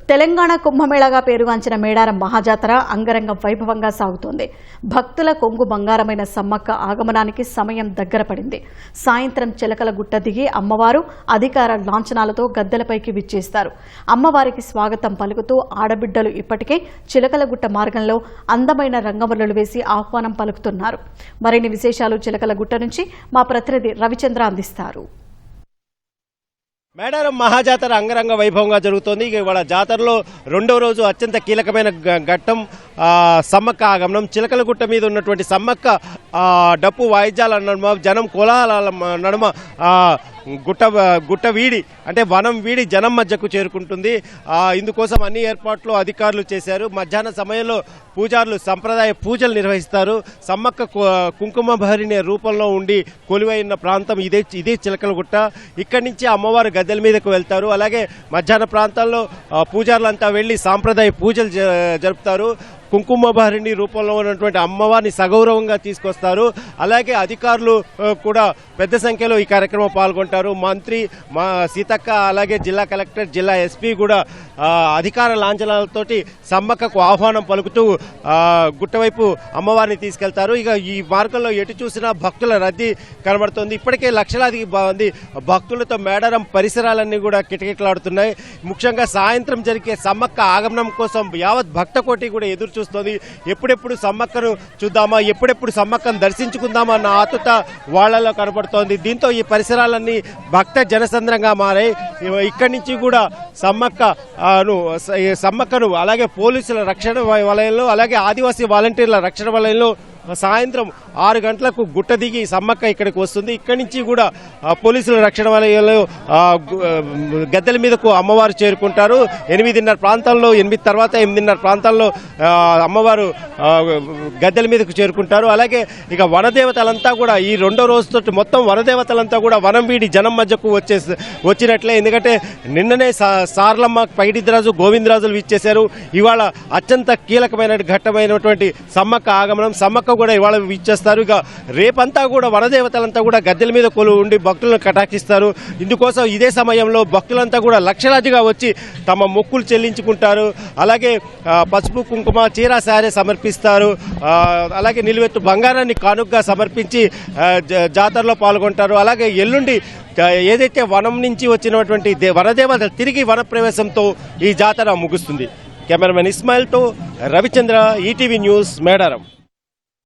తెలంగాణ కుంభమేళాగా పేరుగాంచిన మేడారం మహాజాతర అంగరంగ వైభవంగా సాగుతోంది. భక్తుల కొంగు బంగారమైన సమ్మక్క ఆగమనానికి సమయం దగ్గర పడింది. సాయంత్రం చిలకల గుట్ట దిగి అమ్మవారు అధికార లాంఛనాలతో గద్దెలపైకి విచ్చేస్తారు. అమ్మవారికి స్వాగతం పలుకుతూ ఆడబిడ్డలు ఇప్పటికే చిలకల గుట్ట మార్గంలో అందమైన రంగవల్లులు వేసి ఆహ్వానం పలుకుతున్నారు. మరిన్ని విశేషాలు చిలకల గుట్ట నుంచి మా ప్రతినిధి రవిచంద్ర అందిస్తారు. మేడారం మహాజాతర అంగరంగ వైభవంగా జరుగుతోంది. ఇవాళ జాతరలో రెండో రోజు అత్యంత కీలకమైన ఘట్టం సమ్మక్క ఆగమనం. చిలకలగుట్ట మీద ఉన్నటువంటి సమ్మక్క డప్పు వాయిద్యాల నడుమ, జనం కోలాహలాల నడుమ గుట్ట వీడి అంటే వనం వీడి జనం మధ్యకు చేరుకుంటుంది. ఇందుకోసం అన్ని ఏర్పాట్లు అధికారులు చేశారు. మధ్యాహ్న సమయంలో పూజారులు సంప్రదాయ పూజలు నిర్వహిస్తారు. సమ్మక్క కుంకుమ భరిణి రూపంలో ఉండి కొలువైన ప్రాంతం ఇదే చిలకలగుట్ట. ఇక్కడి నుంచి అమ్మవారు గద్దెల మీదకు వెళ్తారు. అలాగే మధ్యాహ్న ప్రాంతాల్లో పూజారులంతా వెళ్లి సాంప్రదాయ పూజలు జరుపుతారు. కుంకుమ భరిణి రూపంలో ఉన్నటువంటి అమ్మవారిని సగౌరవంగా తీసుకొస్తారు. అలాగే అధికారులు కూడా పెద్ద సంఖ్యలో ఈ కార్యక్రమం పాల్గొంటారు. మంత్రి సీతక్క, అలాగే జిల్లా కలెక్టర్, జిల్లా ఎస్పీ కూడా అధికార లాంఛనాలతోటి సమ్మక్కకు ఆహ్వానం పలుకుతూ గుట్టవైపు అమ్మవారిని తీసుకెళ్తారు. ఇక ఈ మార్గంలో ఎటు చూసినా భక్తుల రద్దీ కనబడుతోంది. ఇప్పటికే లక్షలాది మంది భక్తులతో మేడారం పరిసరాలన్నీ కూడా కిటకిటలాడుతున్నాయి. ముఖ్యంగా సాయంత్రం జరిగే సమ్మక్క ఆగమనం కోసం యావత్ భక్త కోటి కూడా ఎదురు చూస్తోంది. ఎప్పుడెప్పుడు సమ్మక్కను చూద్దామా, ఎప్పుడెప్పుడు సమ్మక్కను దర్శించుకుందామా అన్న ఆతుత వాళ్లలో కనబడుతోంది. దీంతో ఈ పరిసరాలన్నీ భక్త జనసంద్రంగా మారాయి. ఇక్కడి నుంచి కూడా సమ్మక్కను అలాగే పోలీసుల రక్షణ వలయంలో, అలాగే ఆదివాసీ వాలంటీర్ల రక్షణ వలయంలో సాయంత్రం 6 గంటలకు గుట్ట దిగి సమ్మక్క ఇక్కడికి వస్తుంది. ఇక్కడి నుంచి కూడా పోలీసుల రక్షణ వలయంలో గద్దెల మీదకు అమ్మవారు చేరుకుంటారు. 8:30 ప్రాంతాల్లో 8 తర్వాత 8:30 ప్రాంతాల్లో అమ్మవారు గద్దెల మీదకు చేరుకుంటారు. అలాగే ఇక వనదేవతలంతా కూడా ఈ రెండో రోజుతో మొత్తం వనదేవతలంతా కూడా వనం వీడి జనం మధ్యకు వచ్చినట్లే. ఎందుకంటే నిన్ననే సార్లమ్మ, పైడిద్రాజు, గోవిందరాజులు ఇచ్చేశారు. ఇవాళ అత్యంత కీలకమైన ఘట్టమైనటువంటి సమ్మక్క ఆగమనం. సమ్మక్క కూడా ఇవాళ ఇచ్చేస్తారు. ఇక రేపంతా కూడా వనదేవతలంతా కూడా గద్దెల మీద ఉండి భక్తులను కటాక్షిస్తారు. ఇందుకోసం ఇదే సమయంలో భక్తులంతా కూడా లక్షలాదిగా వచ్చి తమ మొక్కులు చెల్లించుకుంటారు. అలాగే పసుపు, కుంకుమ, చీర, సారే సమర్పిస్తారు. అలాగే నిలువెత్తు బంగారాన్ని కానుకగా సమర్పించి జాతరలో పాల్గొంటారు. అలాగే ఎల్లుండి ఏదైతే వనం నుంచి వచ్చినటువంటి వనదేవత తిరిగి వన ప్రవేశంతో ఈ జాతర ముగుస్తుంది. కెమెరామెన్ ఇస్మాయిల్తో రవిచంద్ర, ఈటీవీ న్యూస్, మేడారం.